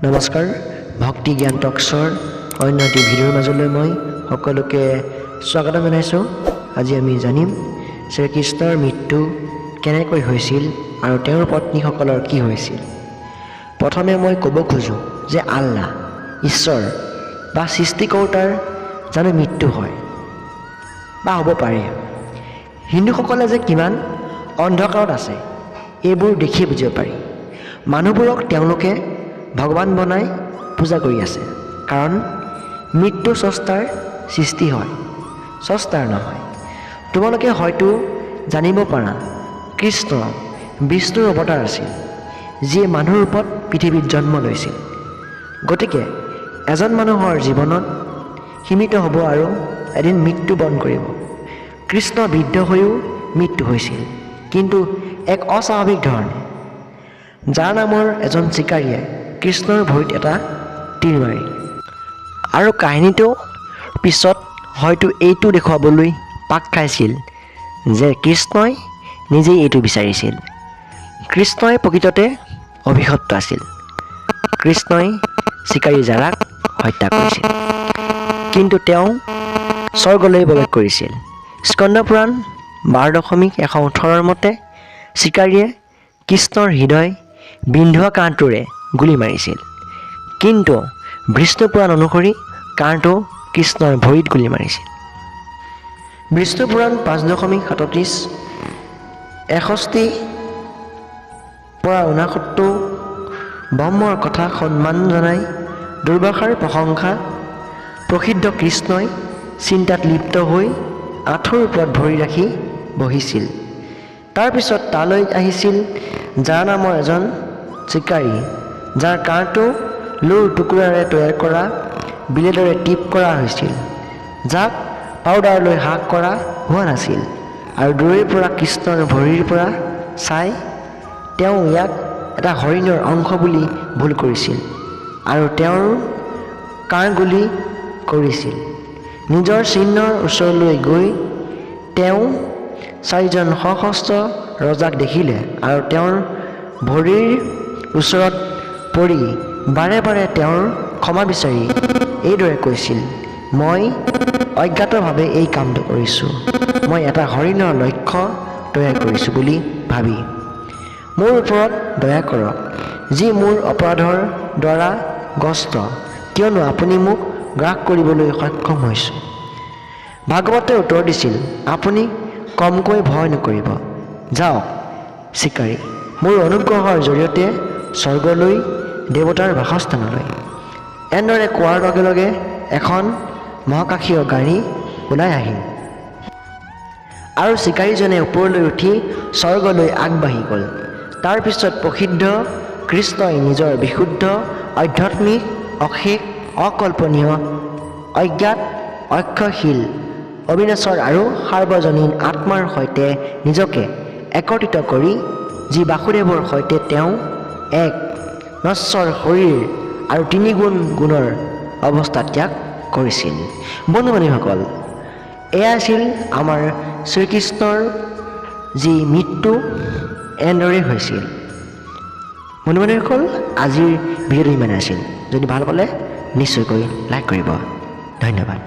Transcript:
নমস্কাৰ, ভক্তি জ্ঞান টক্সৰ অন্য এটি ভিডিঅ'ৰ মাজলৈ মই সকলোকে স্বাগতম জনাইছোঁ। আজি আমি জানিম শ্ৰীকৃষ্ণৰ মৃত্যু কেনেকৈ হৈছিল আৰু তেওঁৰ পত্নীসকলৰ কি হৈছিল। প্ৰথমে মই ক'ব খোজোঁ যে আল্লাহ ঈশ্বৰ বা সৃষ্টিকৰ্তাৰ জানো মৃত্যু হয় বা হ'ব পাৰে। হিন্দুসকলে যে কিমান অন্ধকাৰত আছে এইবোৰ দেখিয়ে বুজিব পাৰি। মানুহবোৰক তেওঁলোকে ভগৱান বনাই পূজা কৰি আছে, কাৰণ মৃত্যু স্ৰষ্টাৰ সৃষ্টি হয়, স্ৰষ্টাৰ নহয়। তোমালোকে হয়তো জানিব পাৰা কৃষ্ণ বিষ্ণুৰ অৱতাৰ আছিল, যিয়ে মানুহৰ ৰূপত পৃথিৱীত জন্ম লৈছিল। গতিকে এজন মানুহৰ জীৱনত সীমিত হ'ব আৰু এদিন মৃত্যুবৰণ কৰিব। কৃষ্ণ বৃদ্ধ হৈও মৃত্যু হৈছিল, কিন্তু এক অস্বাভাৱিক ধৰণে। যাৰ নামৰ এজন চিকাৰীয়ে কৃষ্ণৰ ভৰিত এটা তীৰ মাৰিল। আৰু কাহিনীটো পিছত হয়তো এইটো দেখুৱাবলৈ পাক খাইছিল যে কৃষ্ণই নিজেই এইটো বিচাৰিছিল। কৃষ্ণই প্ৰকৃততে অভিশপ্ত আছিল। কৃষ্ণই চিকাৰী জাৰাক হত্যা কৰিছিল, কিন্তু তেওঁ স্বৰ্গলৈ প্ৰৱেশ কৰিছিল। স্কন্দ পুৰাণ 12.118 মতে চিকাৰীয়ে কৃষ্ণৰ হৃদয় বিন্ধোৱা কাঁড়টোৰে গুলী মাৰিছিল, কিন্তু বিষ্ণু পুৰাণ অনুসৰি কাঁড়টো কৃষ্ণৰ ভৰিত গুলী মাৰিছিল। বিষ্ণু পুৰাণ 5.37 61-69 ব্ৰহ্মৰ কথা সন্মান জনাই দুৰ্বাসাৰ প্ৰশংসা প্ৰসিদ্ধ কৃষ্ণই চিন্তাত লিপ্ত হৈ আঁঠুৰ ওপৰত ভৰি ৰাখি বহিছিল। তাৰপিছত তালৈ আহিছিল যাৰ নামৰ এজন চিকাৰী, যাৰ কাঁড়টো লোৰ টুকুৰাৰে তৈয়াৰ কৰা ব্লেডেৰে টিপ কৰা হৈছিল, যাক পাউডাৰলৈ হ্ৰাস কৰা হোৱা নাছিল। আৰু দূৰৈৰ পৰা কৃষ্ণৰ ভৰিৰ পৰা চাই তেওঁ ইয়াক এটা হৰিণৰ অংশ বুলি ভুল কৰিছিল আৰু তেওঁৰ কাঁড় গুলী কৰিছিল। নিজৰ চিহ্নৰ ওচৰলৈ গৈ তেওঁ 4জন সশস্ত্ৰ ৰজাক দেখিলে আৰু তেওঁৰ ভৰিৰ ওচৰত পৰি বাৰে বাৰে তেওঁৰ ক্ষমা বিচাৰি এইদৰে কৈছিল, মই অজ্ঞাতভাৱে এই কামটো কৰিছোঁ। মই এটা হৰিণৰ লক্ষ্য তৈয়াৰ কৰিছোঁ বুলি ভাবি মোৰ ওপৰত দয়া কৰক, যি মোৰ অপৰাধৰ দ্বাৰা গ্ৰস্ত, কিয়নো আপুনি মোক গ্ৰাস কৰিবলৈ সক্ষম হৈছোঁ। ভাগৱতে উত্তৰ দিছিল, আপুনি কমকৈ ভয় নকৰিব, যাওক চিকাৰী, মোৰ অনুগ্ৰহৰ জৰিয়তে স্বৰ্গলৈ, দেৱতাৰ বাসস্থানলৈ। এনেদৰে কোৱাৰ লগে লগে এখন মহাকাশীয় গাড়ী ওলাই আহিল আৰু চিকাৰীজনে ওপৰলৈ উঠি স্বৰ্গলৈ আগবাঢ়ি গ'ল। তাৰপিছত প্ৰসিদ্ধ কৃষ্ণই নিজৰ বিশুদ্ধ আধ্যাত্মিক অশেষ অকল্পনীয় অজ্ঞাত অক্ষয়শীল অবিনশ্বৰ আৰু সাৰ্বজনীন আত্মাৰ সৈতে নিজকে একত্ৰিত কৰি, যি বাসুদেৱৰ সৈতে তেওঁ এক নশ্বৰ শৰীৰ আৰু 3 গুণৰ অৱস্থা ত্যাগ কৰিছিল। বন্ধু বান্ধৱীসকল, এয়া আছিল আমাৰ শ্ৰীকৃষ্ণৰ যি মৃত্যু এনেদৰে হৈছিল। বন্ধু বান্ধৱীসকল, আজিৰ ভিডিঅ'টো ইমানে আছিল। যদি ভাল পালে নিশ্চয়কৈ লাইক কৰিব। ধন্যবাদ।